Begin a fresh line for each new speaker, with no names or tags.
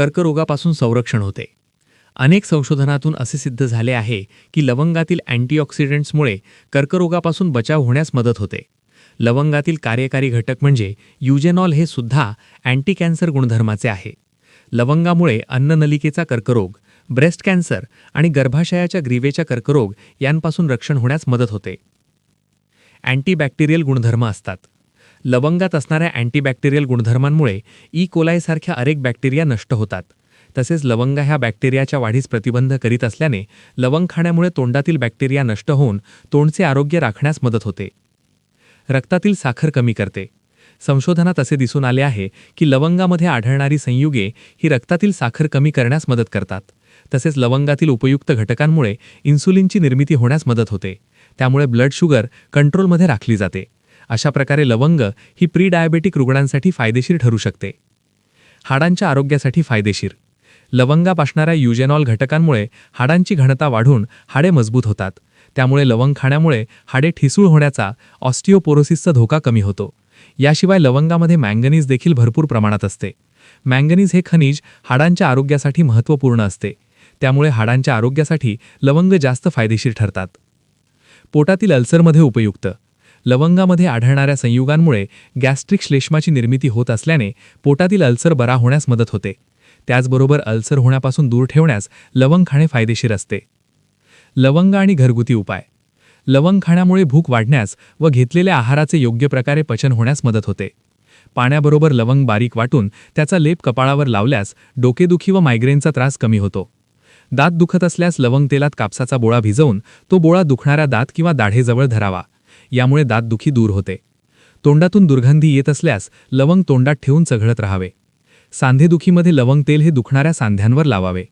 कर्करोगापासून संरक्षण होते. अनेक संशोधनातून असे सिद्ध झाले आहे की लवंगातील अँटीऑक्सिडंट्समुळे कर्करोगापासून बचाव होण्यास मदत होते. लवंगातील कार्यकारी घटक म्हणजे युजेनॉल हे सुद्धा अँटी कॅन्सर गुणधर्माचे आहे. लवंगामुळे अन्ननलिकेचा कर्करोग, ब्रेस्ट कॅन्सर आणि गर्भाशयाच्या ग्रीवेचा कर्करोग यांपासून रक्षण होण्यास मदत होते. अँटीबॅक्टेरियल गुणधर्म असतात. लवंगात असणाऱ्या अँटीबॅक्टेरियल गुणधर्मांमुळे ई कोलायसारख्या अनेक बॅक्टेरिया नष्ट होतात. तसेच लवंगा ह्या बॅक्टेरियाच्या वाढीस प्रतिबंध करीत असल्याने लवंग खाण्यामुळे तोंडातील बॅक्टेरिया नष्ट होऊन तोंडचे आरोग्य राखण्यास मदत होते. रक्तातील साखर कमी करते. संशोधनात असे दिसून आले आहे की लवंगामध्ये आढळणारी संयुगे ही रक्तातील साखर कमी करण्यास मदत करतात. तसेच लवंगातील उपयुक्त घटकांमुळे इन्सुलिनची निर्मिती होण्यास मदत होते. त्यामुळे ब्लड शुगर कंट्रोलमध्ये राखली जाते. अशा प्रकारे लवंग ही प्री डायबेटिक रुग्णांसाठी फायदेशीर ठरू शकते. हाडांच्या आरोग्यासाठी फायदेशीर. लवंगात असणाऱ्या युजेनॉल घटकांमुळे हाडांची घनता वाढून हाडे मजबूत होतात. त्यामुळे लवंग खाण्यामुळे हाडे ठिसूळ होण्याचा, ऑस्टिओपोरोसिसचा धोका कमी होतो. याशिवाय लवंगामध्ये मँगनीज देखील भरपूर प्रमाणात असते. मँगनीज हे खनिज हाडांच्या आरोग्यासाठी महत्त्वपूर्ण असते. त्यामुळे हाडांच्या आरोग्यासाठी लवंग जास्त फायदेशीर ठरतात. पोटातील अल्सरमध्ये उपयुक्त. लवंगामध्ये आढळणाऱ्या संयुगांमुळे गॅस्ट्रिक श्लेष्माची निर्मिती होत असल्याने पोटातील अल्सर बरा होण्यास मदत होते. त्याचबरोबर अल्सर होण्यापासून दूर ठेवण्यास लवंग खाणे फायदेशीर असते. लवंग आणि घरगुती उपाय. लवंग खाण्यामुळे भूक वाढण्यास व घेतलेल्या आहाराचे योग्य प्रकारे पचन होण्यास मदत होते. पाण्याबरोबर लवंग बारीक वाटून त्याचा लेप कपाळावर लावल्यास डोकेदुखी व मायग्रेनचा त्रास कमी होतो. दात दुखत असल्यास लवंग तेलात कापसाचा बोळा भिजवून तो बोळा दुखणाऱ्या दात किंवा दाढेजवळ धरावा. यामुळे दातदुखी दूर होते. तोंडातून दुर्गंधी येत असल्यास लवंग तोंडात ठेवून चघळत राहावे. सांधेदुखीमध्ये लवंग तेल हे दुखणाऱ्या सांध्यांवर लावावे.